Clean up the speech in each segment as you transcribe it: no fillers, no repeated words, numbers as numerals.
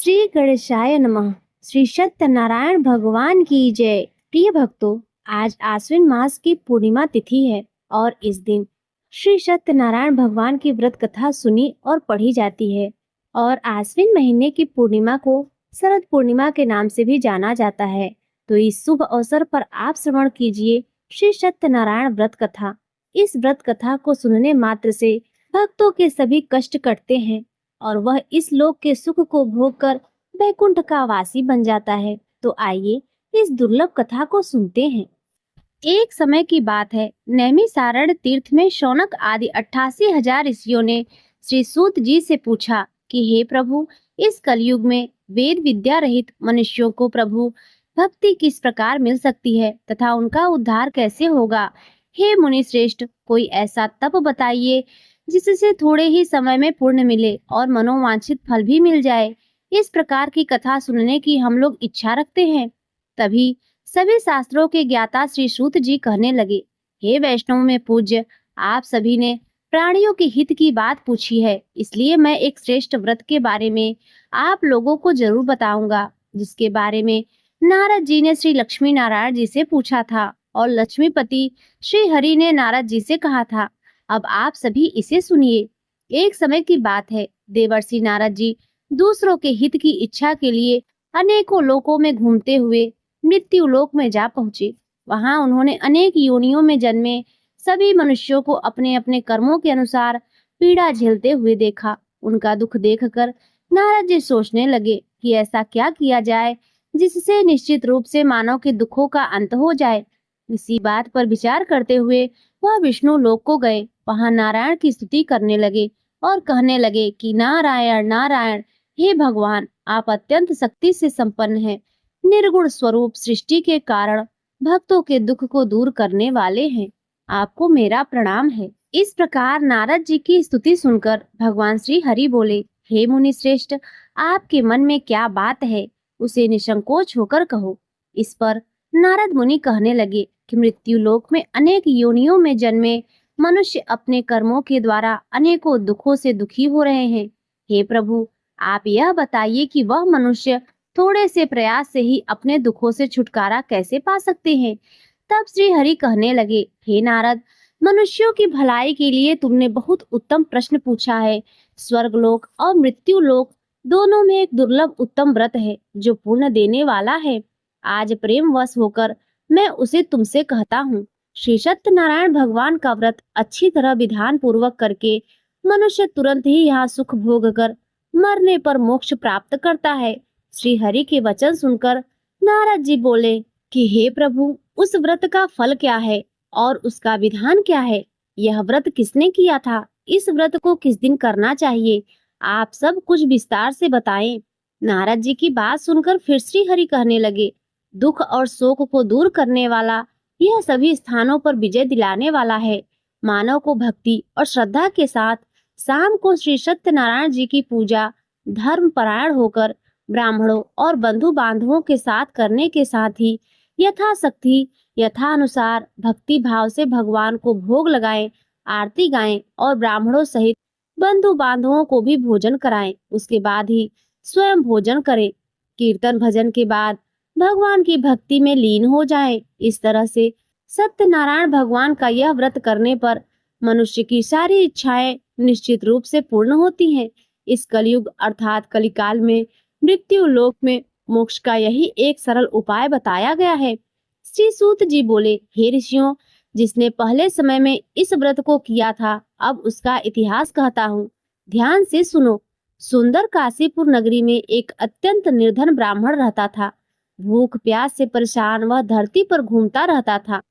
श्री गणेशाय नमः। श्री सत्यनारायण भगवान की जय। प्रिय भक्तों, आज आश्विन मास की पूर्णिमा तिथि है और इस दिन श्री सत्यनारायण भगवान की व्रत कथा सुनी और पढ़ी जाती है। और आश्विन महीने की पूर्णिमा को शरद पूर्णिमा के नाम से भी जाना जाता है। तो इस शुभ अवसर पर आप श्रवण कीजिए श्री सत्यनारायण व्रत कथा। इस व्रत कथा को सुनने मात्र से भक्तों के सभी कष्ट कटते हैं और वह इस लोक के सुख को भोग कर वैकुंठ का वासी बन जाता है। तो आइए इस दुर्लभ कथा को सुनते हैं। एक समय की बात है, नैमिषारण्य तीर्थ में शौनक आदि 88,000 ऋषियों ने श्री सूत जी से पूछा कि हे प्रभु, इस कलयुग में वेद विद्या रहित मनुष्यों को प्रभु भक्ति किस प्रकार मिल सकती है तथा उनका उद्धार कैसे होगा। हे मुनि श्रेष्ठ, कोई ऐसा तप बताइए जिससे थोड़े ही समय में पुण्य मिले और मनोवांछित फल भी मिल जाए। इस प्रकार की कथा सुनने की हम लोग इच्छा रखते हैं। तभी सभी शास्त्रों के ज्ञाता श्री सूत जी कहने लगे, हे वैष्णव में पूज्य, आप सभी ने प्राणियों के हित की बात पूछी है, इसलिए मैं एक श्रेष्ठ व्रत के बारे में आप लोगों को जरूर बताऊंगा, जिसके बारे में नारद जी ने श्री लक्ष्मी नारायण जी से पूछा था और लक्ष्मीपति श्री हरि ने नारद जी से कहा था। अब आप सभी इसे सुनिए। एक समय की बात है, देवर्षि नारद जी दूसरों के हित की इच्छा के लिए अनेकों लोकों में घूमते हुए मृत्यु लोक में जा पहुंचे। वहां उन्होंने अनेक योनियों में जन्मे सभी मनुष्यों को अपने अपने कर्मों के अनुसार पीड़ा झेलते हुए देखा। उनका दुख देखकर नारद जी सोचने लगे कि ऐसा क्या किया जाए जिससे निश्चित रूप से मानव के दुखों का अंत हो जाए। इसी बात पर विचार करते हुए वह विष्णु लोक को गए। वहां नारायण की स्तुति करने लगे और कहने लगे कि नारायण नारायण, हे भगवान, आप अत्यंत शक्ति से संपन्न हैं, निर्गुण स्वरूप सृष्टि के कारण भक्तों के दुख को दूर करने वाले हैं, आपको मेरा प्रणाम है। इस प्रकार नारद जी की स्तुति सुनकर भगवान श्री हरि बोले, हे मुनि श्रेष्ठ, आपके मन में क्या बात है, उसे निसंकोच होकर कहो। इस पर नारद मुनि कहने लगे कि मृत्यु लोक में अनेक योनियों में जन्मे मनुष्य अपने कर्मों के द्वारा अनेकों दुखों से दुखी हो रहे हैं। हे प्रभु, आप यह बताइए कि वह मनुष्य थोड़े से प्रयास से ही अपने दुखों से छुटकारा कैसे पा सकते हैं। तब श्री हरि कहने लगे, हे नारद, मनुष्यों की भलाई के लिए तुमने बहुत उत्तम प्रश्न पूछा है। स्वर्गलोक और मृत्यु लोक दोनों में एक दुर्लभ उत्तम व्रत है जो पुण्य देने वाला है। आज प्रेम वश होकर मैं उसे तुमसे कहता हूँ। श्री सत्यनारायण भगवान का व्रत अच्छी तरह विधान पूर्वक करके मनुष्य तुरंत ही यहाँ सुख भोग कर मरने पर मोक्ष प्राप्त करता है। श्री हरि के वचन सुनकर नारद जी बोले कि हे प्रभु, उस व्रत का फल क्या है और उसका विधान क्या है? यह व्रत किसने किया था? इस व्रत को किस दिन करना चाहिए? आप सब कुछ विस्तार से बताएं। नारद जी की बात सुनकर फिर श्री हरि कहने लगे, दुख और शोक को दूर करने वाला, यह सभी स्थानों पर विजय दिलाने वाला है। मानव को भक्ति और श्रद्धा के साथ शाम को श्री सत्यनारायण जी की पूजा धर्म परायण होकर ब्राह्मणों और बंधु बांधवों के साथ करने के साथ ही यथाशक्ति यथानुसार भक्ति भाव से भगवान को भोग लगाएं, आरती गाएं और ब्राह्मणों सहित बंधु बांधवों को भी भोजन कराएं। उसके बाद ही स्वयं भोजन करें। कीर्तन भजन के बाद भगवान की भक्ति में लीन हो जाएं। इस तरह से सत्यनारायण भगवान का यह व्रत करने पर मनुष्य की सारी इच्छाएं निश्चित रूप से पूर्ण होती हैं। इस कलयुग अर्थात कलिकाल में मृत्यु लोक में मोक्ष का यही एक सरल उपाय बताया गया है। श्री सूत जी बोले, हे ऋषियों, जिसने पहले समय में इस व्रत को किया था, अब उसका इतिहास कहता हूँ, ध्यान से सुनो। सुंदर काशीपुर नगरी में एक अत्यंत निर्धन ब्राह्मण रहता था। भूख प्यास से परेशान वह धरती पर घूमता रहता था।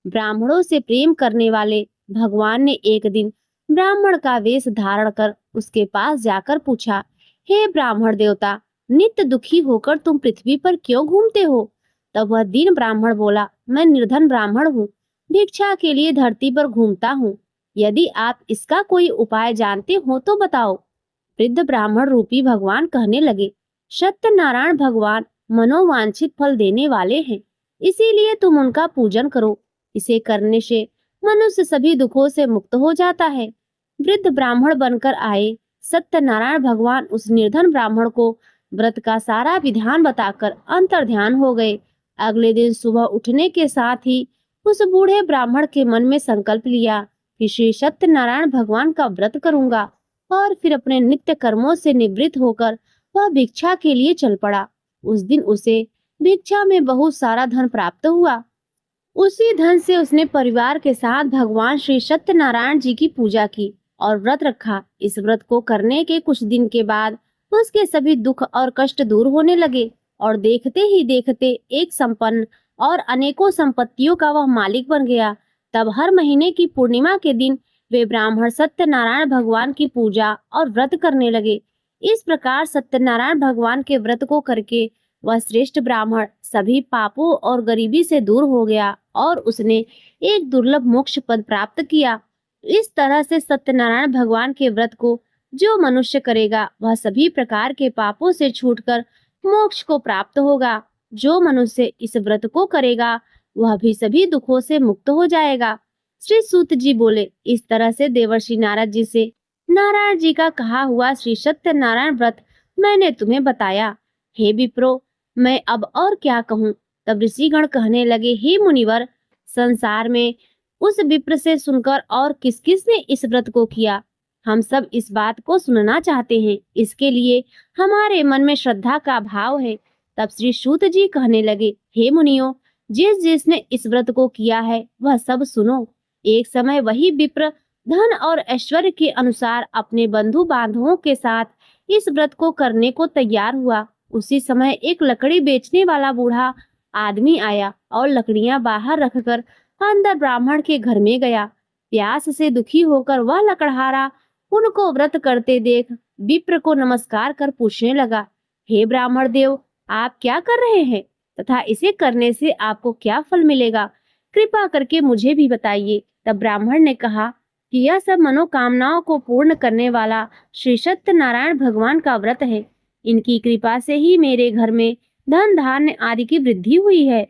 ब्राह्मणों से प्रेम करने वाले भगवान ने एक दिन ब्राह्मण का वेश धारण कर उसके पास जाकर पूछा, हे ब्राह्मण देवता, नित्य दुखी होकर तुम पृथ्वी पर क्यों घूमते हो? तब वह दीन ब्राह्मण बोला, मैं निर्धन ब्राह्मण हूँ, भिक्षा के लिए धरती पर घूमता हूँ। यदि आप इसका कोई उपाय जानते हो तो बताओ। वृद्ध ब्राह्मण रूपी भगवान कहने लगे, सत्यनारायण भगवान मनोवांछित फल देने वाले हैं, इसीलिए तुम उनका पूजन करो। इसे करने से मनुष्य सभी दुखों से मुक्त हो जाता है। वृद्ध ब्राह्मण बनकर आए सत्यनारायण भगवान उस निर्धन ब्राह्मण को व्रत का सारा विधान बताकर अंतर्ध्यान हो गए। अगले दिन सुबह उठने के साथ ही उस बूढ़े ब्राह्मण के मन में संकल्प लिया कि श्री सत्यनारायण भगवान का व्रत करूंगा, और फिर अपने नित्य कर्मों से निवृत्त होकर वह भिक्षा के लिए चल पड़ा। उस दिन उसे भिक्षा में बहुत सारा धन प्राप्त हुआ। उसी धन से उसने परिवार के साथ भगवान श्री सत्यनारायण जी की पूजा की और व्रत रखा। इस व्रत को करने के कुछ दिन के बाद उसके सभी दुख और कष्ट दूर होने लगे, और देखते ही देखते एक संपन्न और अनेकों संपत्तियों का वह मालिक बन गया। तब हर महीने की पूर्णिमा के दिन वे ब्राह्मण सत्यनारायण भगवान की पूजा और व्रत करने लगे। इस प्रकार सत्यनारायण भगवान के व्रत को करके वह श्रेष्ठ ब्राह्मण सभी पापों और गरीबी से दूर हो गया, और उसने एक दुर्लभ मोक्ष पद प्राप्त किया। इस तरह से सत्यनारायण भगवान के व्रत को जो मनुष्य करेगा वह सभी प्रकार के पापों से छूटकर मोक्ष को प्राप्त होगा। जो मनुष्य इस व्रत को करेगा वह भी सभी दुखों से मुक्त हो जाएगा। श्री सूत जी बोले, इस तरह से देवर्षि नारद जी से नारायण जी का कहा हुआ श्री सत्यनारायण व्रत मैंने तुम्हें बताया। हे विप्रो, मैं अब और क्या कहूँ। तब ऋषिगण कहने लगे, हे मुनिवर, संसार में उस विप्र से सुनकर और किस किस ने इस व्रत को किया, हम सब इस बात को सुनना चाहते हैं। इसके लिए हमारे मन में श्रद्धा का भाव है। तब श्री सूत जी कहने लगे, हे मुनियों, जिस जिसने इस व्रत को किया है वह सब सुनो। एक समय वही विप्र धन और ऐश्वर्य के अनुसार अपने बंधु बांधवों के साथ इस व्रत को करने को तैयार हुआ। उसी समय एक लकड़ी बेचने वाला बूढ़ा आदमी आया और लकड़ियां बाहर रखकर अंदर ब्राह्मण के घर में गया। प्यास से दुखी होकर वह लकड़हारा उनको व्रत करते देख विप्र को नमस्कार कर पूछने लगा, हे ब्राह्मण देव, आप क्या कर रहे हैं तथा इसे करने से आपको क्या फल मिलेगा? कृपा करके मुझे भी बताइए। तब ब्राह्मण ने कहा कि यह सब मनोकामनाओं को पूर्ण करने वाला श्री सत्यनारायण भगवान का व्रत है। इनकी कृपा से ही मेरे घर में धन धान्य आदि की वृद्धि हुई है।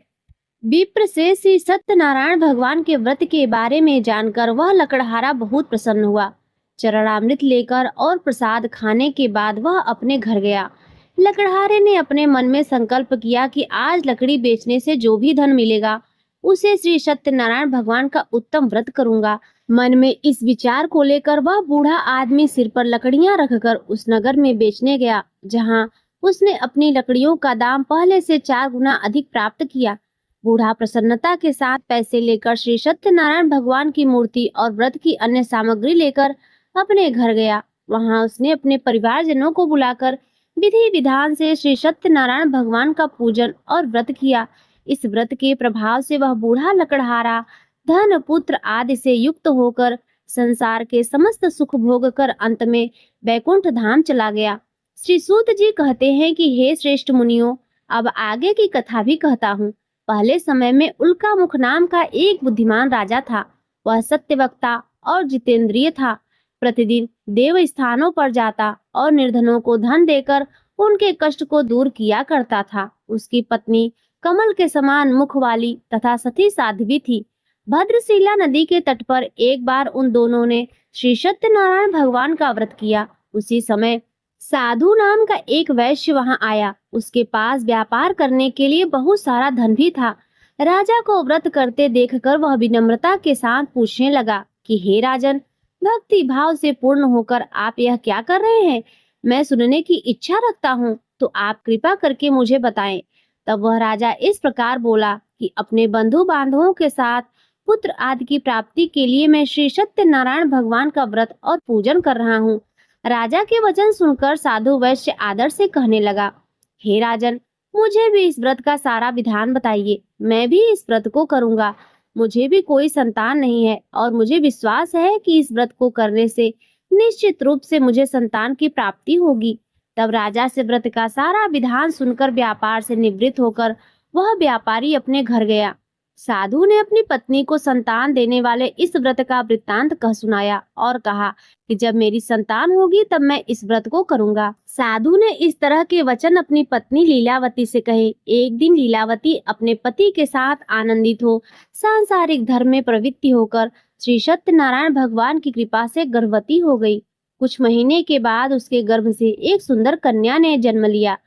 विप्र से श्री सत्यनारायण भगवान के व्रत के बारे में जानकर वह लकड़हारा बहुत प्रसन्न हुआ। चरणामृत लेकर और प्रसाद खाने के बाद वह अपने घर गया। लकड़हारे ने अपने मन में संकल्प किया कि आज लकड़ी बेचने से जो भी धन मिलेगा उसे श्री सत्यनारायण भगवान का उत्तम व्रत करूंगा। मन में इस विचार को लेकर वह बूढ़ा आदमी सिर पर लकड़ियां रखकर उस नगर में बेचने गया, जहां उसने अपनी लकड़ियों का दाम पहले से 4 गुना अधिक प्राप्त किया। बूढ़ा प्रसन्नता के साथ पैसे लेकर श्री सत्यनारायण भगवान की मूर्ति और व्रत की अन्य सामग्री लेकर अपने घर गया। वहां उसने अपने परिवारजनों को बुलाकर विधि विधान से श्री सत्यनारायण भगवान का पूजन और व्रत किया। इस व्रत के प्रभाव से वह बूढ़ा लकड़हारा धन पुत्र आदि से युक्त होकर संसार के समस्त सुख भोग कर अंत में बैकुंठ धाम चला गया। श्री सूत जी कहते हैं कि हे श्रेष्ठ मुनियों, अब आगे की कथा भी कहता हूँ। पहले समय में उल्का मुख नाम का एक बुद्धिमान राजा था। वह सत्यवक्ता और जितेंद्रिय था। प्रतिदिन देव स्थानों पर जाता और निर्धनों को धन देकर उनके कष्ट को दूर किया करता था। उसकी पत्नी कमल के समान मुख वाली तथा सती साध्वी थी। भद्रशिला नदी के तट पर एक बार उन दोनों ने श्री सत्यनारायण भगवान का व्रत किया। उसी समय साधु नाम का एक वैश्य वहां आया। उसके पास व्यापार करने के लिए बहुत सारा धन भी था। राजा को व्रत करते देखकर वह विनम्रता के साथ पूछने लगा कि हे राजन, भक्ति भाव से पूर्ण होकर आप यह क्या कर रहे हैं? मैं सुनने की इच्छा रखता हूँ, तो आप कृपा करके मुझे बताएं। तब वह राजा इस प्रकार बोला कि अपने बंधु बांधवों के साथ पुत्र आदि की प्राप्ति के लिए मैं श्री सत्यनारायण भगवान का व्रत और पूजन कर रहा हूँ। राजा के वचन सुनकर साधु वैश्य आदर से कहने लगा, हे राजन, मुझे भी इस व्रत का सारा विधान बताइए। मैं भी इस व्रत को करूंगा। मुझे भी कोई संतान नहीं है और मुझे विश्वास है कि इस व्रत को करने से निश्चित रूप से मुझे संतान की प्राप्ति होगी। तब राजा से व्रत का सारा विधान सुनकर व्यापार से निवृत्त होकर वह व्यापारी अपने घर गया। साधु ने अपनी पत्नी को संतान देने वाले इस व्रत का वृत्तांत कह सुनाया और कहा कि जब मेरी संतान होगी तब मैं इस व्रत को करूंगा। साधु ने इस तरह के वचन अपनी पत्नी लीलावती से कहे। एक दिन लीलावती अपने पति के साथ आनंदित हो सांसारिक धर्म में प्रवृत्ति होकर श्री सत्यनारायण भगवान की कृपा से गर्भवती हो गई। कुछ महीने के बाद उसके गर्भ से एक सुंदर कन्या ने जन्म लिया।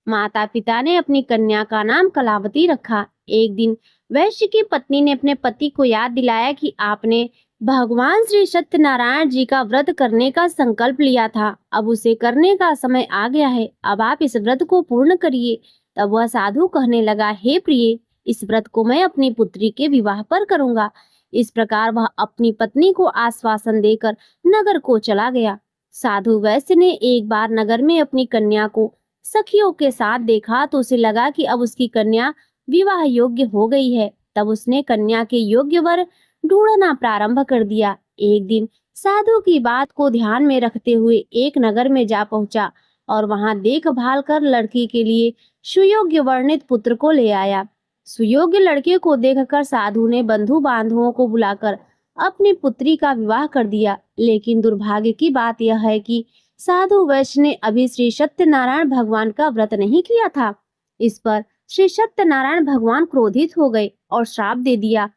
माता पिता ने अपनी कन्या का नाम कलावती रखा। एक दिन वैश्य की पत्नी ने अपने पति को याद दिलाया कि आपने भगवान श्री सत्यनारायण जी का व्रत करने का संकल्प लिया था। अब उसे करने का समय आ गया है। अब आप इस व्रत को पूर्ण करिए। तब वह साधु कहने लगा, हे प्रिय, इस व्रत को मैं अपनी पुत्री के विवाह पर करूंगा। इस प्रकार वह अपनी पत्नी को आश्वासन देकर नगर को चला गया। साधु वैश्य ने एक बार नगर में अपनी कन्या को सखियों के साथ देखा तो उसे लगा कि अब उसकी कन्या विवाह योग्य हो गई है। तब उसने कन्या के योग्य वर ढूंढना प्रारंभ कर दिया। एक दिन साधु की बात को ध्यान में रखते हुए एक नगर में जा पहुंचा और वहां देखभाल कर लड़की के लिए सुयोग्य वर्णित पुत्र को ले आया। सुयोग्य लड़के को देखकर साधु ने बंधु बांधवों को बुलाकर अपनी पुत्री का विवाह कर दिया। लेकिन दुर्भाग्य की बात यह है कि साधु वैश्य ने अभी श्री सत्यनारायण भगवान का व्रत नहीं किया था। इस पर श्री सत्यनारायण भगवान क्रोधित हो गए और श्राप दे दिया।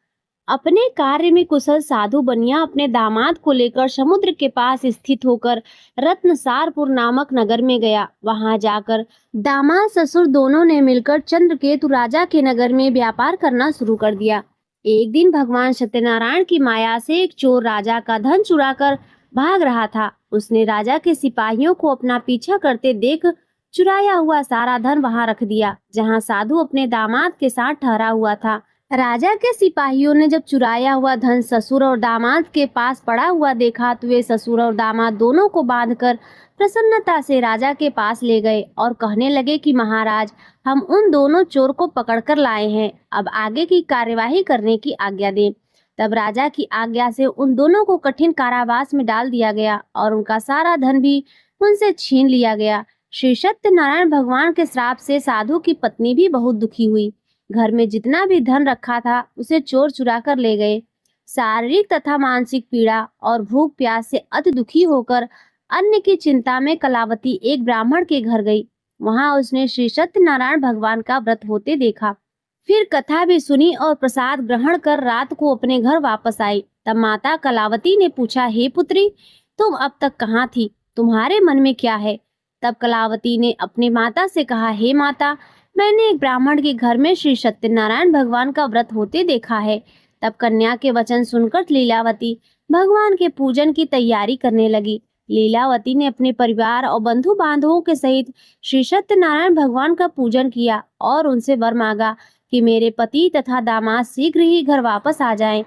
अपने कार्य में कुशल साधु बनिया अपने दामाद को लेकर समुद्र के पास स्थित होकर रत्नसारपुर नामक नगर में गया। वहां जाकर दामाद ससुर दोनों ने मिलकर चंद्रकेतु राजा के नगर में व्यापार करना शुरू कर दिया। एक दिन भगवान सत्यनारायण की माया से एक चोर राजा का धन चुराकर भाग रहा था। उसने राजा के सिपाहियों को अपना पीछा करते देख चुराया हुआ सारा धन वहां रख दिया, जहां साधु अपने दामाद के साथ ठहरा हुआ था। राजा के सिपाहियों ने जब चुराया हुआ धन ससुर और दामाद के पास पड़ा हुआ देखा तो वे ससुर और दामाद दोनों को बांधकर प्रसन्नता से राजा के पास ले गए और कहने लगे कि महाराज, हम उन दोनों चोर को पकड़कर लाए हैं। अब आगे की कार्यवाही करने की आज्ञा दें। तब राजा की आज्ञा से उन दोनों को कठिन कारावास में डाल दिया गया और उनका सारा धन भी उनसे छीन लिया गया। श्री सत्यनारायण भगवान के श्राप से साधु की पत्नी भी बहुत दुखी हुई। घर में जितना भी धन रखा था उसे चोर चुरा कर ले गए। शारीरिक तथा मानसिक पीड़ा और भूख प्यास से अति दुखी होकर अन्न की चिंता में कलावती एक ब्राह्मण के घर गई। वहां उसने श्री सत्यनारायण भगवान का व्रत होते देखा। फिर कथा भी सुनी और प्रसाद ग्रहण कर रात को अपने घर वापस आई। तब माता कलावती ने पूछा, हे पुत्री, तुम अब तक कहाँ थी? तुम्हारे मन में क्या है? तब कलावती ने अपनी माता से कहा, हे माता, मैंने एक ब्राह्मण के घर में श्री सत्यनारायण भगवान का व्रत होते देखा है। तब कन्या के वचन सुनकर लीलावती भगवान के पूजन की तैयारी करने लगी। लीलावती ने अपने परिवार और बंधु बांधवों के सहित श्री सत्यनारायण भगवान का पूजन किया और उनसे वर मांगा कि मेरे पति तथा दामाद शीघ्र ही घर वापस आ जाएं।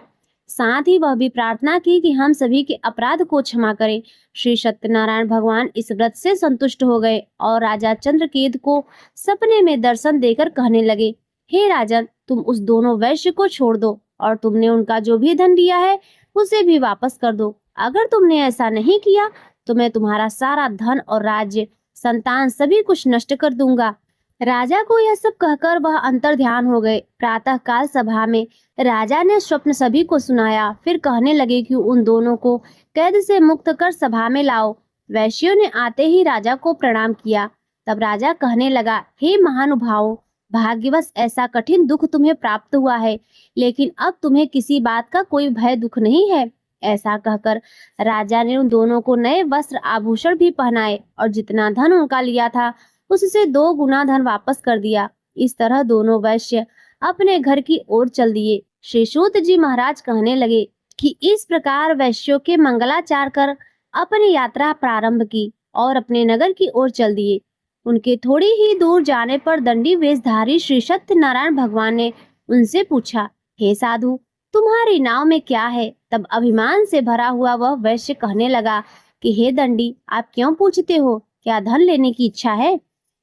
साथ ही वह भी प्रार्थना की कि हम सभी के अपराध को क्षमा करें। श्री सत्यनारायण भगवान इस व्रत से संतुष्ट हो गए और राजा चंद्रकेतु को सपने में दर्शन देकर कहने लगे, हे राजन, तुम उस दोनों वैश्य को छोड़ दो और तुमने उनका जो भी धन दिया है उसे भी वापस कर दो। अगर तुमने ऐसा नहीं किया तो मैं तुम्हारा सारा धन और राज्य, संतान सभी कुछ नष्ट कर दूंगा। राजा को यह सब कहकर वह अंतर ध्यान हो गए। प्रातः काल सभा में राजा ने स्वप्न सभी को सुनाया। फिर कहने लगे कि उन दोनों को कैद से मुक्त कर सभा में लाओ। वैश्यों ने आते ही राजा को प्रणाम किया। तब राजा कहने लगा, हे महानुभावों, भाग्यवश ऐसा कठिन दुख तुम्हें प्राप्त हुआ है, लेकिन अब तुम्हें किसी बात का कोई भय दुख नहीं है। ऐसा कहकर राजा ने उन दोनों को नए वस्त्र आभूषण भी पहनाए और जितना धन उनका लिया था उससे 2 गुना धन वापस कर दिया। इस तरह दोनों वैश्य अपने घर की ओर चल दिए। श्री सूत जी महाराज कहने लगे कि इस प्रकार वैश्यों के मंगलाचार कर अपनी यात्रा प्रारंभ की और अपने नगर की ओर चल दिए। उनके थोड़ी ही दूर जाने पर दंडी वेशधारी श्री सत्यनारायण भगवान ने उनसे पूछा, हे साधु, तुम्हारी नाव में क्या है? तब अभिमान से भरा हुआ वह वैश्य कहने लगा कि हे दंडी, आप क्यों पूछते हो? क्या धन लेने की इच्छा है?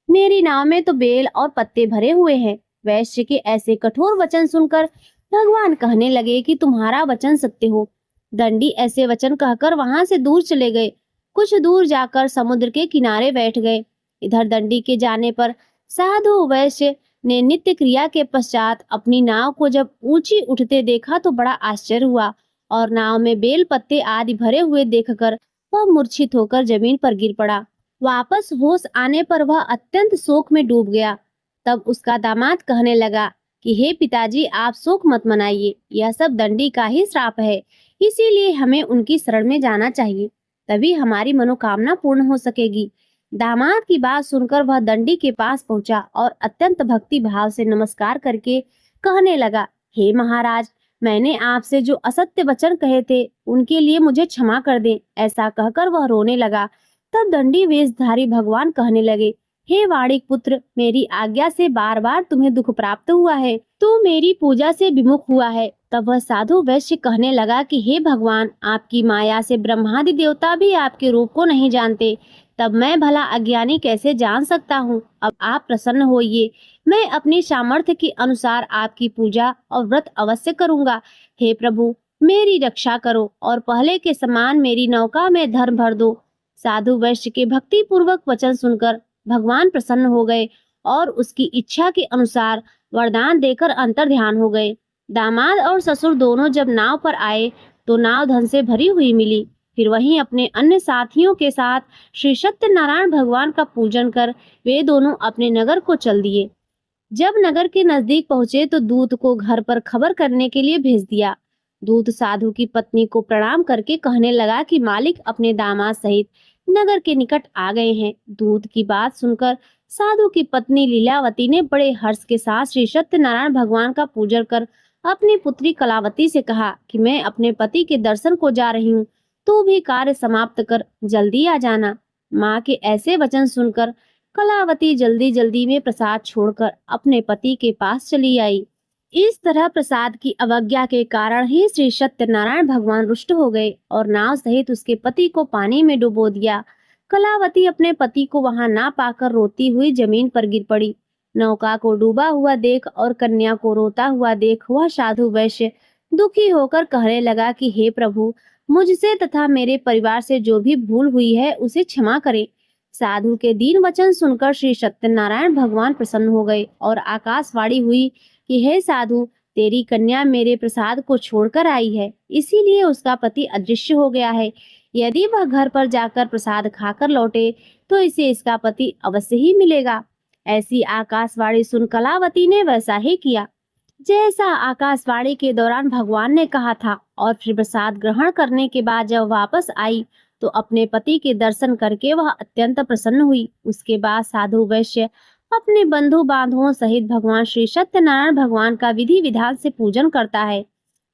मेरी नाव में तो बेल और पत्ते भरे हुए हैं। वैश्य के ऐसे कठोर वचन सुनकर भगवान कहने लगे कि तुम्हारा वचन सत्य हो। दंडी ऐसे वचन कहकर वहां से दूर चले गए। कुछ दूर जाकर समुद्र के किनारे बैठ गए। इधर दंडी के जाने पर साधु वैश्य ने नित्य क्रिया के पश्चात अपनी नाव को जब ऊंची उठते देखा तो बड़ा आश्चर्य हुआ और नाव में बेल पत्ते आदि भरे हुए देखकर वह मूर्छित होकर जमीन पर गिर पड़ा। वापस होश आने पर वह अत्यंत शोक में डूब गया। तब उसका दामाद कहने लगा कि हे पिताजी, आप शोक मत मनाइए, यह सब दंडी का ही श्राप है, इसीलिए हमें उनकी शरण में जाना चाहिए, तभी हमारी मनोकामना पूर्ण हो सकेगी। दामाद की बात सुनकर वह दंडी के पास पहुंचा और अत्यंत भक्ति भाव से नमस्कार करके कहने लगा, हे महाराज, मैंने आपसे जो असत्य वचन कहे थे उनके लिए मुझे क्षमा कर दें। ऐसा कहकर वह रोने लगा। तब दंडी वेशधारी भगवान कहने लगे, हे वाणिक पुत्र, मेरी आज्ञा से बार बार तुम्हें दुख प्राप्त हुआ है, तू मेरी पूजा से विमुख हुआ है। तब वह साधु वैश्य कहने लगा कि हे भगवान, आपकी माया से ब्रह्मादि देवता भी आपके रूप को नहीं जानते, तब मैं भला अज्ञानी कैसे जान सकता हूँ। अब आप प्रसन्न होइए, मैं अपनी सामर्थ्य के अनुसार आपकी पूजा और व्रत अवश्य करूंगा। हे प्रभु, मेरी रक्षा करो और पहले के समान मेरी नौका में धर्म भर दो। साधु वैश्य के भक्ति पूर्वक वचन सुनकर भगवान प्रसन्न हो गए और उसकी इच्छा के अनुसार वरदान देकर अंतर ध्यान हो गए। दामाद और ससुर दोनों जब नाव पर आए तो नाव धन से भरी हुई मिली। फिर वहीं अपने अन्य साथियों के साथ श्री सत्यनारायण भगवान का पूजन कर वे दोनों अपने नगर को चल दिए। जब नगर के नजदीक पहुंचे तो दूत को घर पर खबर करने के लिए भेज दिया। दूत साधु की पत्नी को प्रणाम करके कहने लगा कि मालिक अपने दामाद सहित नगर के निकट आ गए हैं। दूत की बात सुनकर साधु की पत्नी लीलावती ने बड़े हर्ष के साथ श्री सत्यनारायण भगवान का पूजन कर अपनी पुत्री कलावती से कहा कि मैं अपने पति के दर्शन को जा रही हूँ, तू भी कार्य समाप्त कर जल्दी आ जाना। माँ के ऐसे वचन सुनकर कलावती जल्दी जल्दी में प्रसाद छोड़कर अपने पति के पास चली आई। इस तरह प्रसाद की अवज्ञा के कारण ही श्री सत्यनारायण भगवान रुष्ट हो गए और नाव सहित उसके पति को पानी में डुबो दिया। कलावती अपने पति को वहां ना पाकर रोती हुई जमीन पर गिर पड़ी। नौका को डूबा हुआ देख और कन्या को रोता हुआ देख वह साधु वैश्य दुखी होकर कहने लगा कि हे प्रभु, मुझसे तथा मेरे परिवार से जो भी भूल हुई है उसे क्षमा करें। साधु के दीन वचन सुनकर श्री सत्यनारायण भगवान प्रसन्न हो गए और आकाशवाणी हुई कि हे साधु, तेरी कन्या मेरे प्रसाद को छोड़कर आई है, इसीलिए उसका पति अदृश्य हो गया है। यदि वह घर पर जाकर प्रसाद खाकर लौटे तो इसे इसका पति अवश्य ही मिलेगा। ऐसी आकाशवाणी सुन कलावती ने वैसा ही किया जैसा आकाशवाणी के दौरान भगवान ने कहा था, और फिर प्रसाद ग्रहण करने के बाद जब वापस आई तो अपने पति के दर्शन करके वह अत्यंत प्रसन्न हुई। उसके बाद साधु वैश्य अपने बंधु बांधवों सहित भगवान श्री सत्यनारायण भगवान का विधि विधान से पूजन करता है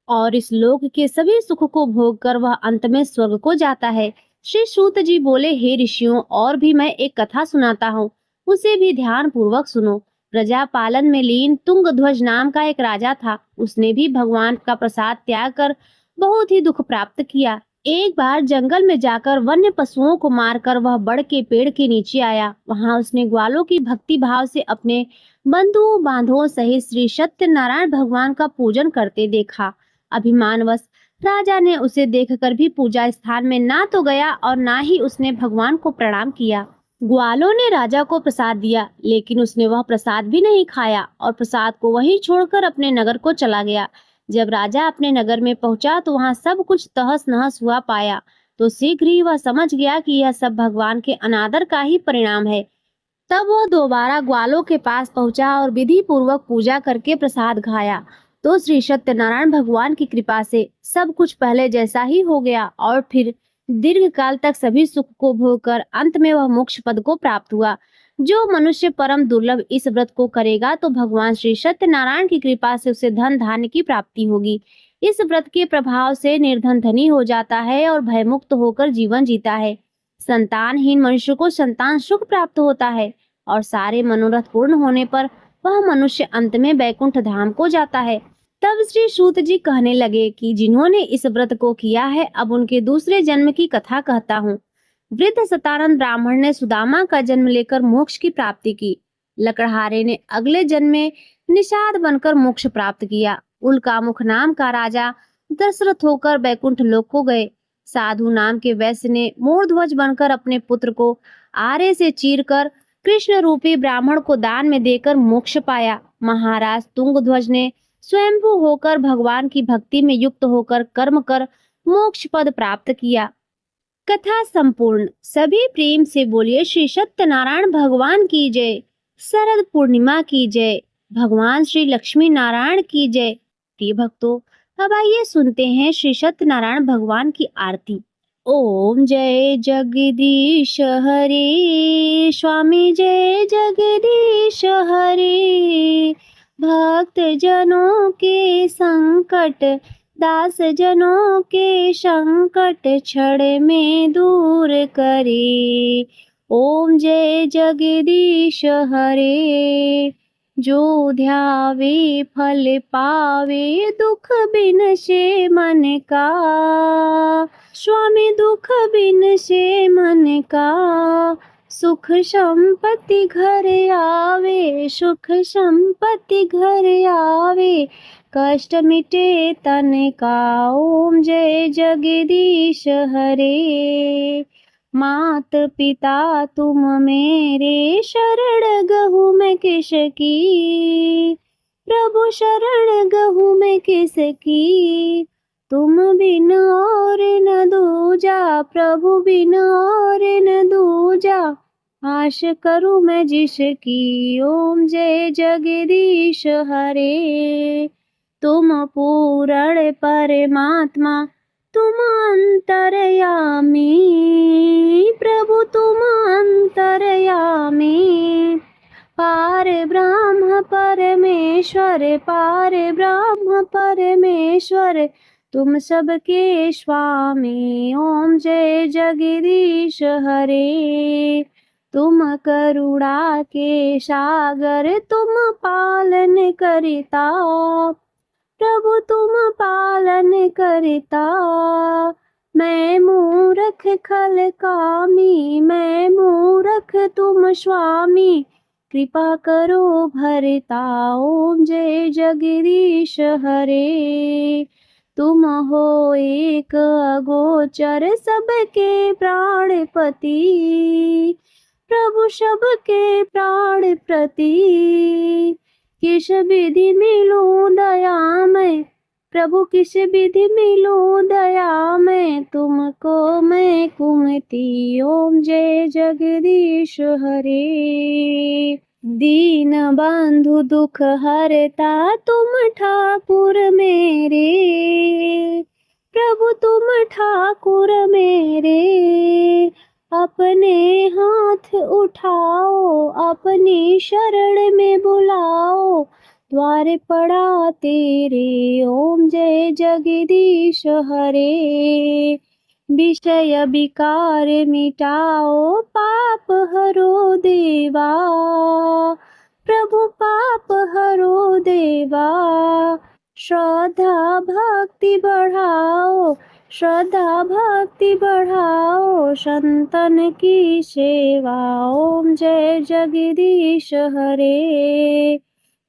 और इस लोक के सभी सुख को भोग कर वह अंत में स्वर्ग को जाता है। श्री सूत जी बोले, हे ऋषियों, और भी मैं एक कथा सुनाता हूँ, उसे भी ध्यान पूर्वक सुनो। प्रजा पालन में लीन तुंगध्वज नाम का एक राजा था। उसने भी भगवान का प्रसाद त्याग कर बहुत ही दुख प्राप्त किया। एक बार जंगल में जाकर वन्य पशुओं को मारकर वह बड़ के पेड़ के नीचे आया। वहां उसने ग्वालों की भक्ति भाव से अपने बंधु बांधवों सहित श्री सत्यनारायण भगवान का पूजन करते देखा। अभिमानवश राजा ने उसे देखकर भी पूजा स्थान में ना तो गया और ना ही उसने भगवान को प्रणाम किया। ग्वालों ने राजा को प्रसाद दिया, लेकिन उसने वह प्रसाद भी नहीं खाया और प्रसाद को वहीं छोड़कर अपने नगर को चला गया। जब राजा अपने नगर में पहुंचा तो वहां सब कुछ तहस नहस हुआ पाया, तो शीघ्र ही वह समझ गया कि यह सब भगवान के अनादर का ही परिणाम है। तब वह दोबारा ग्वालों के पास पहुंचा और विधि पूर्वक पूजा करके प्रसाद खाया, तो श्री सत्यनारायण भगवान की कृपा से सब कुछ पहले जैसा ही हो गया और फिर दीर्घ काल तक सभी सुख को भोग कर अंत में वह मोक्ष पद को प्राप्त हुआ। जो मनुष्य परम दुर्लभ इस व्रत को करेगा तो भगवान श्री सत्यनारायण की कृपा से उसे धन धान्य की प्राप्ति होगी। इस व्रत के प्रभाव से निर्धन धनी हो जाता है और भयमुक्त होकर जीवन जीता है। संतानहीन मनुष्य को संतान सुख प्राप्त होता है और सारे मनोरथ पूर्ण होने पर वह मनुष्य अंत में बैकुंठ धाम को जाता है। तब श्री सूत जी कहने लगे कि जिन्होंने इस व्रत को किया है, अब उनके दूसरे जन्म की कथा कहता हूँ। वृद्ध सतानंद ब्राह्मण ने सुदामा का जन्म लेकर मोक्ष की प्राप्ति की। लकड़हारे ने अगले जन्म में निषाद बनकर मोक्ष प्राप्त किया। उल्कामुख नाम का राजा दशरथ होकर बैकुंठ लोक को गए। साधु नाम के वैश्य ने मोरध्वज बनकर अपने पुत्र को आरे से चीरकर कृष्ण रूपी ब्राह्मण को दान में देकर मोक्ष पाया। महाराज तुंगध्वज ने स्वयंभू होकर भगवान की भक्ति में युक्त होकर कर्म कर मोक्ष पद प्राप्त किया। कथा संपूर्ण। सभी प्रेम से बोलिए श्री सत्यनारायण भगवान की जय। शरद पूर्णिमा की जय। भगवान श्री लक्ष्मी नारायण की जय। प्रिय भक्तों, अब आइए सुनते हैं श्री सत्यनारायण भगवान की आरती। ओम जय जगदीश हरे, स्वामी जय जगदीश हरे। भक्त जनों के संकट, दास जनों के संकट क्षण में दूर करे। ओम जय जगदीश हरे। जो ध्यावे फल पावे, दुख बिन से मन का। स्वामी दुख बिन से मन का, सुख संपत्ति घर आवे, सुख संपत्ति घर आवे, कष्ट मिटे तन का। ओम जय जगदीश हरे। मात पिता तुम मेरे, शरण गहूँ मैं किसकी। प्रभु शरण गहूँ मैं किसकी। तुम बिन और न दूजा, प्रभु बिन और न दूजा, आश करूं मैं जिसकी। ओम जय जगदीश हरे। तुम पूर्ण परमात्मा, तुम अंतर्यामी, प्रभु तुम अंतर्यामी। पार ब्रह्म परमेश्वर, पार ब्रह्म परमेश्वर, तुम सबके स्वामी। ओम जय जगदीश हरे। तुम करुणा के सागर, तुम पालन करता, प्रभु तुम पालन करता। मैं मूरख खल कामी, मैं मूरख तुम स्वामी, कृपा करो भरता। ओम जय जगदीश हरे। तुम हो एक अगोचर, सबके प्राणपति, प्रभु सबके प्राणपति। किस विधि मिलूं दया मैं, प्रभु किस विधि मिलूं दया मैं, तुमको मैं कुमति। ओम जय जगदीश हरे। दीन बंधु दुख हरता, तुम ठाकुर मेरे, प्रभु तुम ठाकुर मेरे। अपने हाथ उठाओ, अपनी शरण में बुलाओ, द्वार पड़ा तेरे। ओम जय जगदीश हरे। विषय विकार मिटाओ, पाप हरो देवा, प्रभु पाप हरो देवा। श्रद्धा भक्ति बढ़ाओ, श्रद्धा भक्ति बढ़ाओ, संतन की सेवा। ओम जय जगदीश हरे।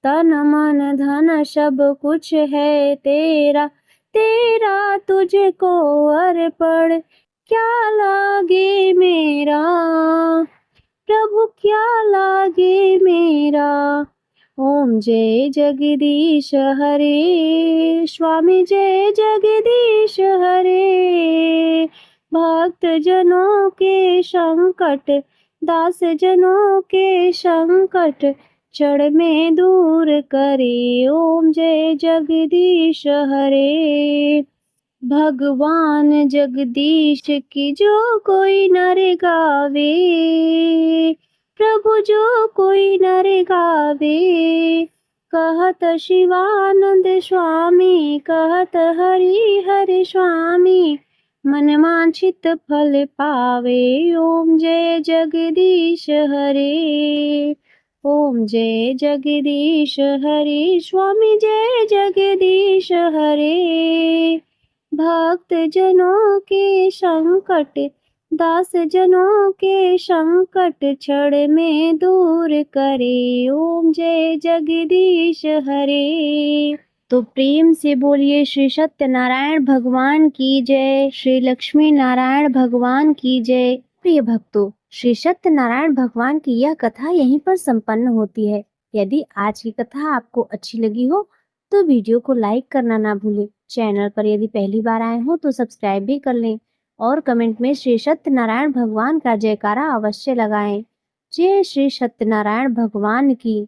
तन मन धन सब कुछ है तेरा, तेरा तुझको अर्पण, क्या लागे मेरा, प्रभु क्या लागे मेरा। ओम जय जगदीश हरे, स्वामी जय जगदीश हरे। भक्त जनों के संकट, दास जनों के संकट क्षण में दूर करे। ओम जय जगदीश हरे। भगवान जगदीश की जो कोई नर गावे, प्रभु जो कोई नर गावे। कहत शिवानंद स्वामी, कहत हरि हरि स्वामी, मन वांछित फल पावे। ओम जय जगदीश हरे। ओम जय जगदीश हरे, स्वामी जय जगदीश हरे। भक्त जनों के संकट, दास जनों के संकट क्षण में दूर करे। ओम जय जगदीश हरे। तो प्रेम से बोलिए श्री सत्यनारायण भगवान की जय, श्री लक्ष्मी नारायण भगवान की जय। प्रिय भक्तों, श्री सत्यनारायण भगवान की यह कथा यहीं पर संपन्न होती है। यदि आज की कथा आपको अच्छी लगी हो तो वीडियो को लाइक करना ना भूलें। चैनल पर यदि पहली बार आए हो तो सब्सक्राइब भी कर लें और कमेंट में श्री सत्यनारायण भगवान का जयकारा अवश्य लगाएं। जय श्री सत्यनारायण भगवान की।